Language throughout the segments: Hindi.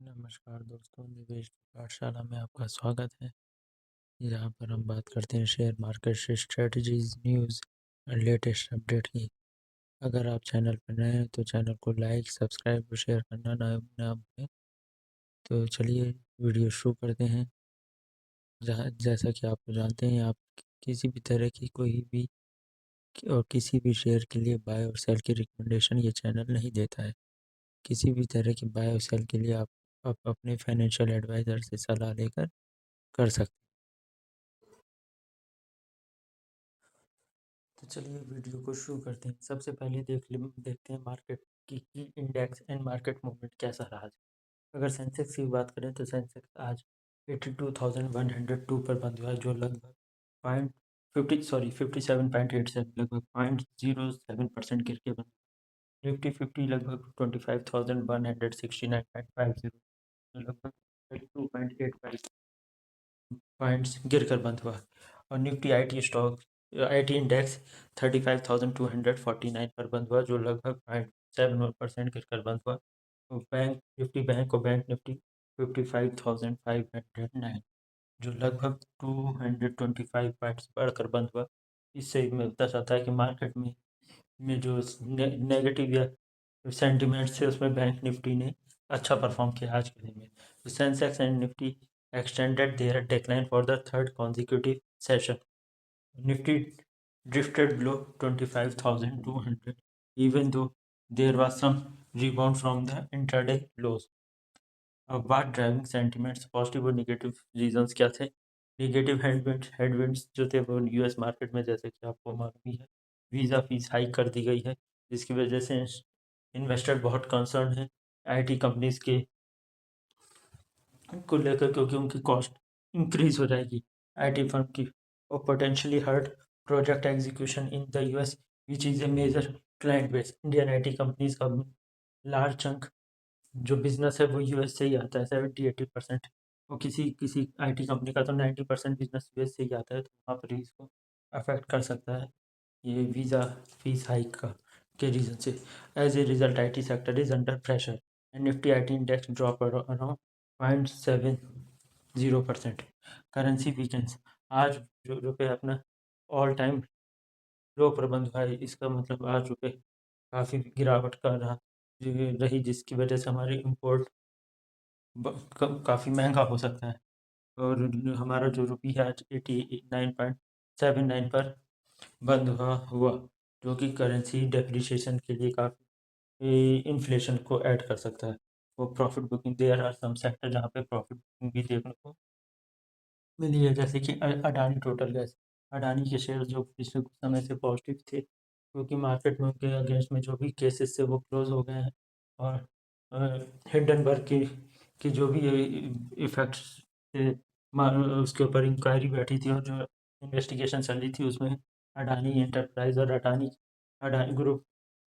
नमस्कार दोस्तों, निवेश पाठशाला में आपका स्वागत है। यहाँ पर हम बात करते हैं शेयर मार्केट से स्ट्रेटजीज, न्यूज़ और लेटेस्ट अपडेट की। अगर आप चैनल पर नए हैं तो चैनल को लाइक, सब्सक्राइब और शेयर करना ना भूलें। तो चलिए वीडियो शुरू करते हैं। जैसा कि आप जानते हैं, आप किसी भी तरह की कोई भी और किसी भी शेयर के लिए बाय और सेल की रिकमेंडेशन ये चैनल नहीं देता है। किसी भी तरह की बाय और सेल के लिए आप अपने फाइनेंशियल एडवाइज़र से सलाह लेकर कर सकते हैं। तो चलिए वीडियो को शुरू करते हैं। सबसे पहले देखते हैं मार्केट की इंडेक्स एंड मार्केट मूवमेंट कैसा रहा। अगर सेंसेक्स की बात करें तो सेंसेक्स आज 82,102 पर बंद हुआ, जो लगभग पॉइंट 57.87 लगभग 0.07% गिर के बंद। निफ्टी 50 लगभग 25,169.50 लगभग 32.85 पॉइंट्स गिर कर बंद हुआ। और निफ्टी आईटी इंडेक्स 35,249 पर बंद हुआ, जो लगभग 0.71% गिर कर बंद हुआ। तो बैंक निफ्टी 55,509, जो लगभग 225 पॉइंट्स बढ़कर बंद हुआ। इससे मिलता चाहता है कि मार्केट में जो नेगेटिव या सेंटिमेंट से उसमें बैंक निफ्टी ने अच्छा परफॉर्म किया आज के दिन में। तो Sensex and Nifty extended their decline for the third consecutive session. Nifty drifted below 25,200, even though there was some rebound from the intraday lows. अब बात ड्राइविंग सेंटिमेंट्स, पॉजिटिव और नेगेटिव रीजंस क्या थे। नेगेटिव हेडविंड्स जो थे वो यूएस मार्केट में, जैसे कि आपको मालूम ही है, वीज़ा फीस हाइक कर दी गई है, जिसकी वजह से इन्वेस्टर बहुत कंसर्न है आईटी कंपनीज के को लेकर, क्योंकि उनकी कॉस्ट इंक्रीज हो जाएगी आईटी फर्म की, और potentially hurt project execution in the US, which is a major client base. Indian IT companies का लार्ज चंक जो बिजनेस है वो यूएस से ही आता है, 70-80%। और किसी किसी आईटी कंपनी का तो 90% बिजनेस यूएस से ही आता है, तो वहाँ पर ही इसको अफेक्ट कर सकता है ये वीज़ा फीस हाइक का के रीज़न से। As a result I T sector is under pressure and Nifty I T index drop around 0.70%। Currency weakens, आज जो रुपये अपना ऑल टाइम लो पर बंद हुआ है। इसका मतलब आज रुपये काफ़ी गिरावट कर रही, जिसकी वजह से हमारी इम्पोर्ट काफ़ी महंगा हो सकता है। और हमारा जो रुपया है आज 89.79 पर बंद हुआ, जो कि करेंसी डेप्रिसिएशन के लिए काफ़ी इन्फ्लेशन को ऐड कर सकता है। वो profit booking, there are some sector जहाँ पे प्रॉफिट बुकिंग भी देखने को मिली है, जैसे कि अडानी टोटल गैस। अडानी के शेयर जो पिछले कुछ समय से पॉजिटिव थे, क्योंकि मार्केट में उनके अगेंस्ट में जो भी केसेस थे वो क्लोज हो गए हैं। और हिंडनबर्ग की जो भी इफेक्ट्स थे, उसके ऊपर इंक्वायरी बैठी थी, और जो इन्वेस्टिगेशन चल रही थी उसमें अडानी एंटरप्राइज और अडानी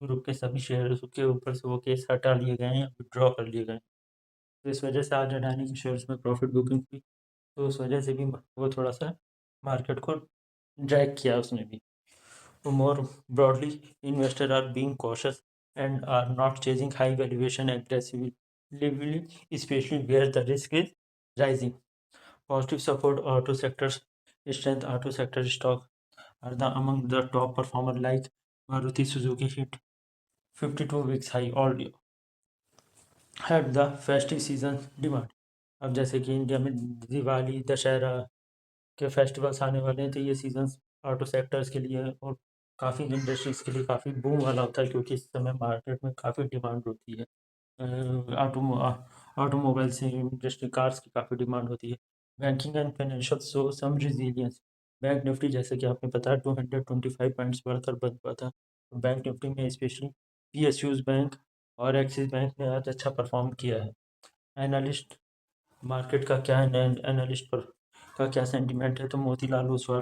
ग्रुप के सभी शेयर्स के ऊपर से वो केस हटा लिए गए हैं, विड्रॉ कर लिए गए हैं। तो इस वजह से आज अडानी के शेयर्स में प्रॉफिट बुकिंग हुई, तो उस वजह से भी वो थोड़ा सा मार्केट को ड्रैग किया उसने भी। तो more broadly, investor are being cautious and are not chasing high valuation aggressively, especially where the risk is rising. Positive support auto sectors strength, auto sector stock are among the top performer, like Maruti Suzuki hit 52 weeks high all had the festive season demand। अब जैसे कि इंडिया में दिवाली, दशहरा के फेस्टिवल्स आने वाले हैं, तो ये सीजन्स ऑटो सेक्टर्स के लिए और काफ़ी इंडस्ट्रीज़ के लिए काफ़ी बूम वाला होता है, क्योंकि इस समय मार्केट में काफ़ी डिमांड होती है। ऑटोमोबाइल से इंडस्ट्री, कार्स की काफ़ी डिमांड होती है। Banking and financial so some resilience. Bank Nifty, जैसे कि आपने बताया, 225 पॉइंट्स बढ़कर बंद हुआ था। तो बैंक निफ्टी में स्पेशली पीएसयूज बैंक और एक्सिस बैंक ने आज अच्छा परफॉर्म किया है। एनालिस्ट मार्केट का क्या है, एनालिस्ट पर का क्या सेंटिमेंट है, तो मोतीलाल ओसवाल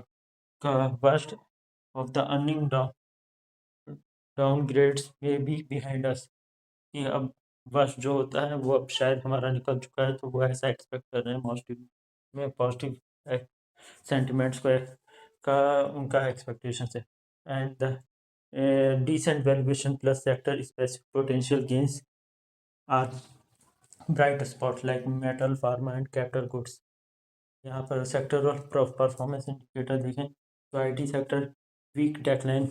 का worst of the earning downgrades में बी बिहाइंड अस, कि अब वर्स्ट जो होता है वो अब शायद हमारा निकल चुका है, तो वो ऐसा एक्सपेक्ट कर रहे हैं पॉजिटिव सेंटिमेंट्स को का उनका एक्सपेक्टेशन है। And the decent valuation plus sector specific potential gains are bright spot like metal, pharma and capital goods. यहाँ पर सेक्टर और परफॉर्मेंस इंडिकेटर देखें तो IT sector weak decline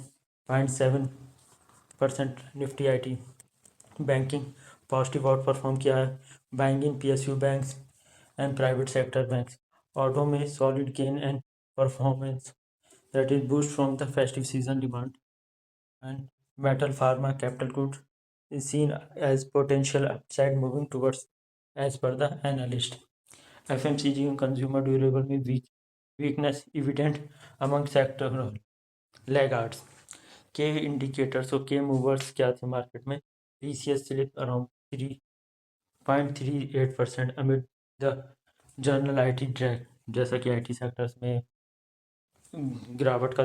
0.7% Nifty IT. Banking positive outperform किया है, buying in PSU banks and private sector banks. Auto में solid gain and performance that is boost from the festive season demand. And metal, pharma, capital goods is seen as potential upside moving towards as per the analyst. FMCG and consumer durable में weakness evident among sectoral laggards. K indicators और K movers क्या थे मार्केट में? TCS slipped around 3.38% amid the general IT drag, जैसा कि IT सेक्टर्स में गिरावट का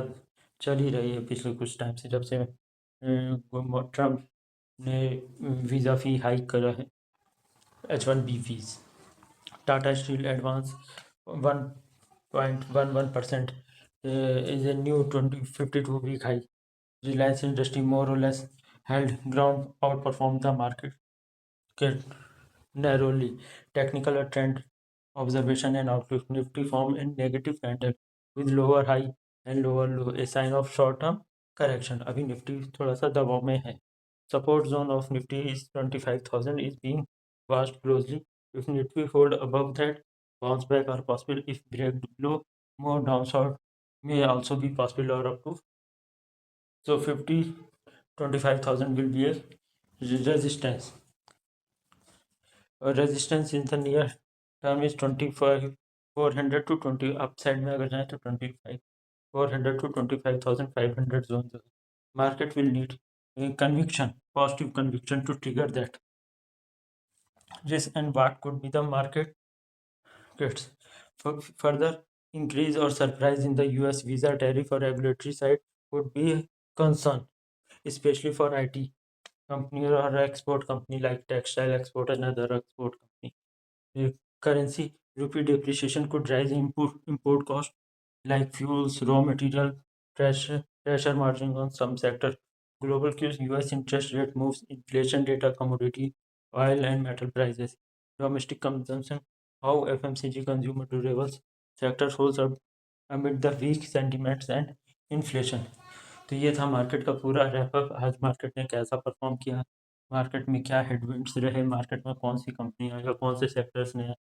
चल ही रही है पिछले कुछ टाइम से, जब से ट्रम्प ने वीज़ा फ़ी हाइक करा है, H1B fees. Tata steel advance 1.11% is a new 52-week high. Reliance Industry more or less held ground, outperformed the market narrowly. Technical trend observation and outlook. Nifty formed in negative candle with lower high and lower low, a sign of short term correction. अभी निफ्टी थोड़ा सा दबाव में है. Support zone of Nifty is 25,000 is being watched closely. If Nifty hold above that, bounce back are possible. If break below, more downside may also be possible, or up to. So 25,000 will be a resistance. Resistance in the near term is 25,400 to 20. Upside में अगर जाए तो 25,400 to 25,500 zones. Market will need a conviction, positive conviction, to trigger that risk. And what could be the market gets further increase or surprise in the US visa tariff or regulatory side would be a concern, especially for IT company or export company like textile export and other export company. Currency rupee depreciation could raise import cost like fuels, raw material, pressure margin on some sector. Global cues: US interest rate moves, inflation data, commodity, oil and metal prices. Domestic consumption: how FMCG consumer durables sector holds up amid the weak sentiments and inflation. तो ये था मार्केट का पूरा रैपअप। आज मार्केट ने कैसा परफॉर्म किया, मार्केट में क्या हेडविंड्स रहे, मार्केट में कौन सी कंपनियां या कौन से सेक्टर्स ने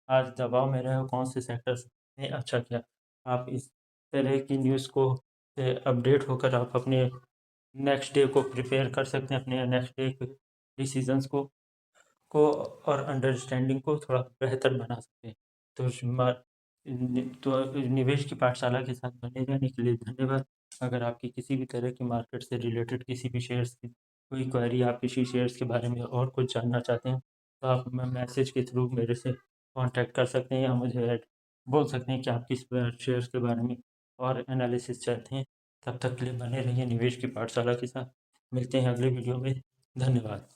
आज दबाव में रहे और कौन से सेक्टर्स ने अच्छा किया। आप इस तरह की न्यूज़ को से अपडेट होकर आप अपने नेक्स्ट डे को प्रिपेयर कर सकते हैं, अपने नेक्स्ट डे के डिसीजंस को और अंडरस्टैंडिंग को थोड़ा बेहतर बना सकते हैं। तो निवेश की पाठशाला के साथ बने रहने के लिए धन्यवाद। अगर आपकी किसी भी तरह की मार्केट से रिलेटेड किसी भी शेयर्स की कोई क्वेरी, आप किसी शेयर्स के बारे में और कुछ जानना चाहते हैं, तो आप मैसेज के थ्रू मेरे से कांटेक्ट कर सकते हैं या मुझे बोल सकते हैं कि आप किस शेयर्स के बारे में और एनालिसिस चाहते हैं। तब तक के लिए बने रहिए निवेश की पाठशाला के साथ। मिलते हैं अगले वीडियो में। धन्यवाद।